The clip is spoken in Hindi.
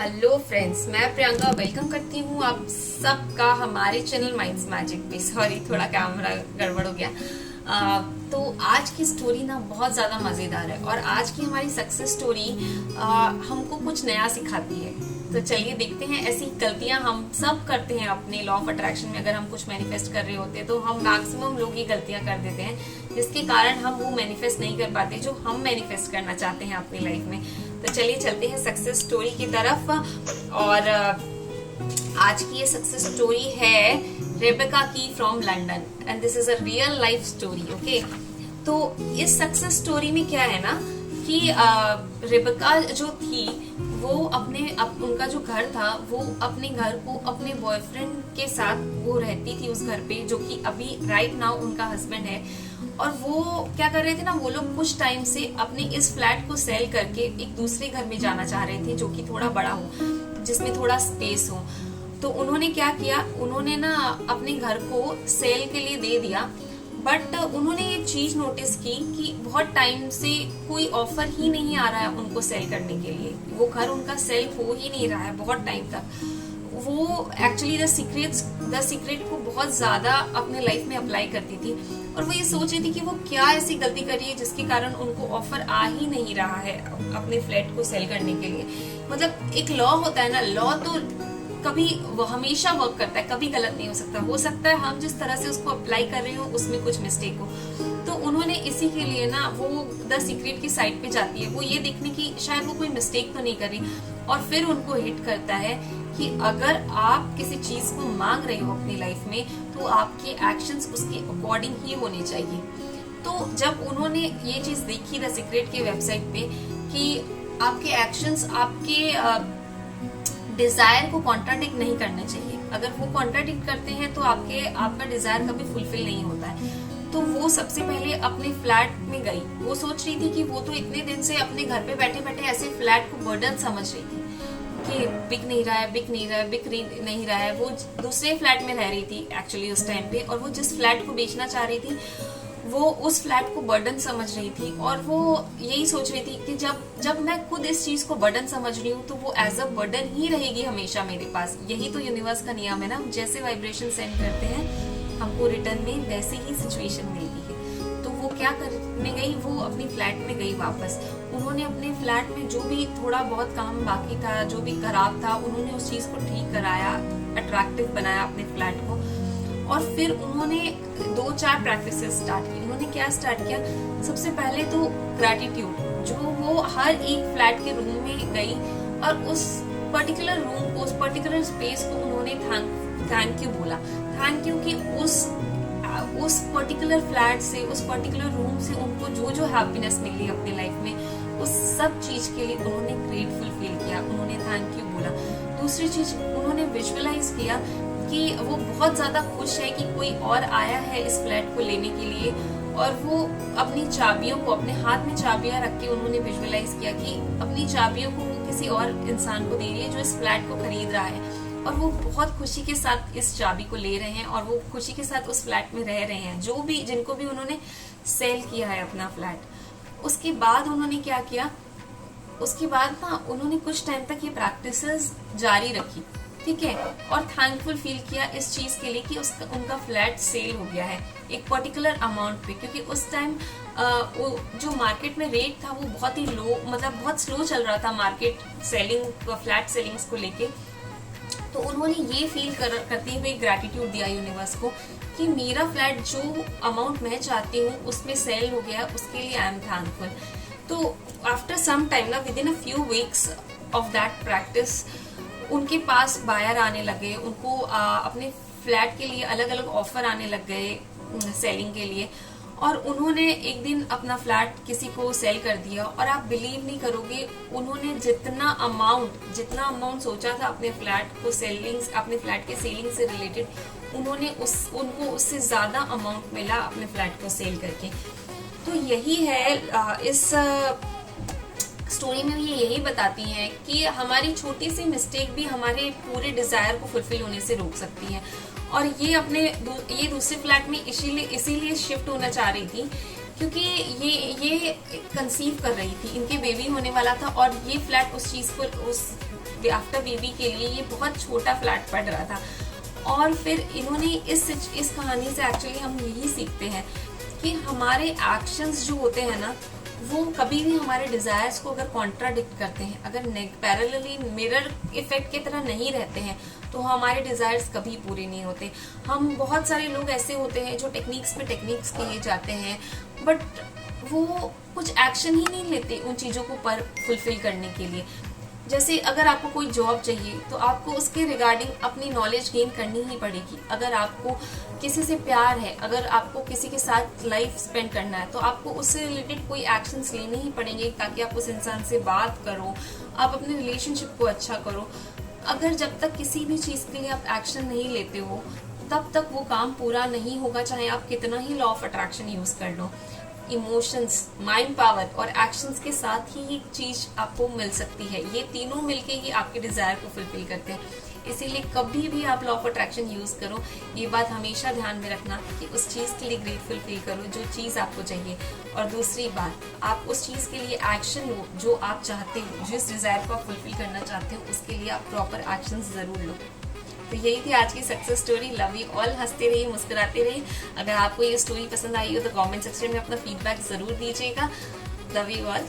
हेलो फ्रेंड्स, मैं प्रियंका वेलकम करती हूँ आप सबका हमारे चैनल माइंड्स मैजिक पे। सॉरी, थोड़ा कैमरा गड़बड़ हो गया। तो आज की स्टोरी ना बहुत ज्यादा मजेदार है और आज की हमारी सक्सेस स्टोरी हमको कुछ नया सिखाती है। तो चलिए देखते हैं। ऐसी गलतियां हम सब करते हैं अपने लॉ ऑफ अट्रैक्शन में। अगर हम कुछ मैनिफेस्ट कर रहे होते हैं तो हम मैक्सिमम लोग ये गलतियां कर देते हैं जिसके कारण हम वो मैनिफेस्ट नहीं कर पाते जो हम मैनिफेस्ट करना चाहते हैं अपनी लाइफ में। तो चलिए चलते हैं सक्सेस स्टोरी की तरफ। और आज की ये सक्सेस स्टोरी है रेबेका की from London and this is a real life story. Okay, तो इस सक्सेस स्टोरी में क्या है ना कि रेबेका जो थी वो उनका जो घर था वो अपने घर को अपने बॉयफ्रेंड के साथ वो रहती थी उस घर पे, जो कि अभी राइट नाउ उनका हस्बैंड है। और वो क्या कर रहे थे ना, वो लोग कुछ टाइम से अपने इस फ्लैट को सेल करके एक दूसरे घर में जाना चाह रहे थे जो कि थोड़ा बड़ा हो, जिसमें थोड़ा स्पेस हो। तो उन्होंने क्या किया, उन्होंने ना अपने घर को सेल के लिए दे दिया। बट उन्होंने ये चीज नोटिस की कि बहुत टाइम से कोई ऑफर ही नहीं आ रहा है उनको सेल करने के लिए। वो घर उनका सेल हो ही नहीं रहा है बहुत टाइम तक। वो एक्चुअली द सीक्रेट को बहुत ज्यादा अपने लाइफ में अप्लाई करती थी और वो ये सोच रही थी कि वो क्या ऐसी गलती करी है जिसके कारण उनको ऑफर आ ही नहीं रहा है अपने फ्लैट को सेल करने के लिए। मतलब एक लॉ होता है ना, लॉ तो कभी वो हमेशा वर्क करता है, कभी गलत नहीं हो सकता है हम जिस तरह से उसको अप्लाई कर रहे हो उसमें कुछ मिस्टेक हो। तो उन्होंने इसी के लिए ना वो द सीक्रेट की साइट पे जाती है, वो ये देखने की शायद वो कोई मिस्टेक तो नहीं कर रही। और फिर उनको हिट करता है कि अगर आप किसी चीज को मांग रहे हो अपनी लाइफ में तो आपके एक्शंस उसके अकॉर्डिंग ही होने चाहिए। तो जब उन्होंने ये चीज देखी द सीक्रेट के वेबसाइट पे कि आपके एक्शंस आपके डिजायर को कॉन्ट्राडिक्ट नहीं करने चाहिए, अगर वो कॉन्ट्राडिक्ट करते हैं तो आपका डिजायर कभी फुलफिल नहीं होता है। तो वो सबसे पहले अपने फ्लैट में गई। वो सोच रही थी कि वो तो इतने दिन से अपने घर पे बैठे बैठे ऐसे फ्लैट को बर्डन समझ रही थी कि बिक नहीं रहा है। वो दूसरे फ्लैट में रह रही थी एक्चुअली उस टाइम पे, और वो जिस फ्लैट को बेचना चाह रही थी वो उस फ्लैट को बर्डन समझ रही थी। और वो यही सोच रही थी कि जब मैं खुद इस चीज को बर्डन समझ रही हूँ तो वो एज अ बर्डन ही रहेगी हमेशा मेरे पास। यही तो यूनिवर्स का नियम है ना, जैसे वाइब्रेशन सेंड करते हैं हमको रिटर्न में वैसे ही सिचुएशन मिलती है। तो वो क्या करने गई, वो अपनी फ्लैट में गई वापस। उन्होंने अपने फ्लैट में जो भी थोड़ा बहुत काम बाकी था, जो भी खराब था, उन्होंने उस चीज को ठीक कराया, अट्रैक्टिव बनाया अपने फ्लैट को। और फिर उन्होंने 2-4 प्रैक्टिसेस स्टार्ट की। उन्होंने क्या स्टार्ट किया, सबसे पहले तो ग्रैटिट्यूड, जो वो हर एक फ्लैट के रूम में गई और उस पर्टिकुलर रूम को, उस पर्टिकुलर स्पेस को उन्होंने थैंक यू बोला। थैंक यू कि उस पर्टिकुलर फ्लैट से, उस पर्टिकुलर रूम से उनको जो जो हैप्पीनेस मिली अपनी लाइफ में, उस सब चीज के लिए उन्होंने ग्रेटफुल फील किया, उन्होंने थैंक यू बोला। दूसरी चीज, उन्होंने विजुअलाइज किया कि वो बहुत ज्यादा खुश है कि कोई और आया है इस फ्लैट को लेने के लिए। और वो अपनी चाबियों को, अपने हाथ में चाबियां रख के उन्होंने विजुअलाइज किया कि अपनी चाबियों को वो किसी और इंसान को दे रही है जो इस फ्लैट को खरीद रहा है, और वो बहुत खुशी के साथ इस चाबी को ले रहे हैं और वो खुशी के साथ उस फ्लैट में रह रहे हैं, जिनको भी उन्होंने सेल किया है अपना फ्लैट। उसके बाद उन्होंने क्या किया, उसके बाद ना उन्होंने कुछ टाइम तक ये प्रैक्टिसेस जारी रखी, ठीक है, और थैंकफुल फील किया इस चीज के लिए कि उनका फ्लैट सेल हो गया है एक पर्टिकुलर अमाउंट पे। क्योंकि उस टाइम जो मार्केट में रेट था वो बहुत ही लो, मतलब बहुत स्लो चल रहा था मार्केट फ्लैट सेलिंग्स को लेके। तो उन्होंने ये फील करते हुए ग्रैटिट्यूड दिया यूनिवर्स को कि मेरा फ्लैट जो अमाउंट मैं चाहती हूँ उसमें सेल हो गया, उसके लिए आई एम थैंकफुल। तो आफ्टर सम टाइम ना, with in a few weeks of that practice, उनके पास बायर आने लगे, उनको अपने फ्लैट के लिए अलग अलग ऑफर आने लग गए सेलिंग के लिए। और उन्होंने एक दिन अपना फ्लैट किसी को सेल कर दिया और आप बिलीव नहीं करोगे, उन्होंने जितना अमाउंट सोचा था अपने फ्लैट के सेलिंग से रिलेटेड, उनको उससे ज्यादा अमाउंट मिला अपने फ्लैट को सेल करके। तो यही है इस स्टोरी में ये यही बताती हैं कि हमारी छोटी सी मिस्टेक भी हमारे पूरे डिजायर को फुलफिल होने से रोक सकती है। और ये दूसरे फ्लैट में इसीलिए शिफ्ट होना चाह रही थी क्योंकि ये कंसीव कर रही थी, इनके बेबी होने वाला था और ये फ्लैट उस चीज को आफ्टर बेबी के लिए ये बहुत छोटा फ्लैट पड़ रहा था। और फिर इन्होंने इस कहानी से एक्चुअली हम यही सीखते हैं कि हमारे एक्शंस जो होते हैं ना, वो कभी भी हमारे डिजायर्स को अगर कॉन्ट्राडिक्ट करते हैं, अगर पैरेलली मिरर इफेक्ट की तरह नहीं रहते हैं, तो हमारे डिजायर्स कभी पूरे नहीं होते। हम बहुत सारे लोग ऐसे होते हैं जो टेक्निक्स पे टेक्निक्स किए जाते हैं, बट वो कुछ एक्शन ही नहीं लेते उन चीजों को पर फुलफिल करने के लिए। जैसे अगर आपको कोई जॉब चाहिए तो आपको उसके रिगार्डिंग अपनी नॉलेज गेन करनी ही पड़ेगी। अगर आपको किसी से प्यार है, अगर आपको किसी के साथ लाइफ स्पेंड करना है, तो आपको उससे रिलेटेड कोई एक्शंस लेने ही पड़ेंगे ताकि आप उस इंसान से बात करो, आप अपने रिलेशनशिप को अच्छा करो। अगर जब तक किसी भी चीज के लिए आप एक्शन नहीं लेते हो, तब तक वो काम पूरा नहीं होगा, चाहे आप कितना ही लॉ ऑफ अट्रैक्शन यूज कर लो। इमोशंस, माइंड पावर और एक्शंस के साथ ही ये चीज आपको मिल सकती है। ये तीनों मिलके ही आपके डिजायर को फुलफिल करते हैं। इसीलिए कभी भी आप लॉ ऑफ अट्रैक्शन यूज करो, ये बात हमेशा ध्यान में रखना कि उस चीज के लिए ग्रेटफुल फील करो जो चीज आपको चाहिए। और दूसरी बात, आप उस चीज के लिए एक्शन लो जो आप चाहते हो, जिस डिजायर को आप फुलफिल करना चाहते हो, उसके लिए आप प्रॉपर एक्शन जरूर लो। तो यही थी आज की success story. Love you all. हंसते रहिए, मुस्कुराते रहिए। अगर आपको ये स्टोरी पसंद आई हो तो कमेंट सेक्शन में अपना फीडबैक जरूर दीजिएगा। Love you all.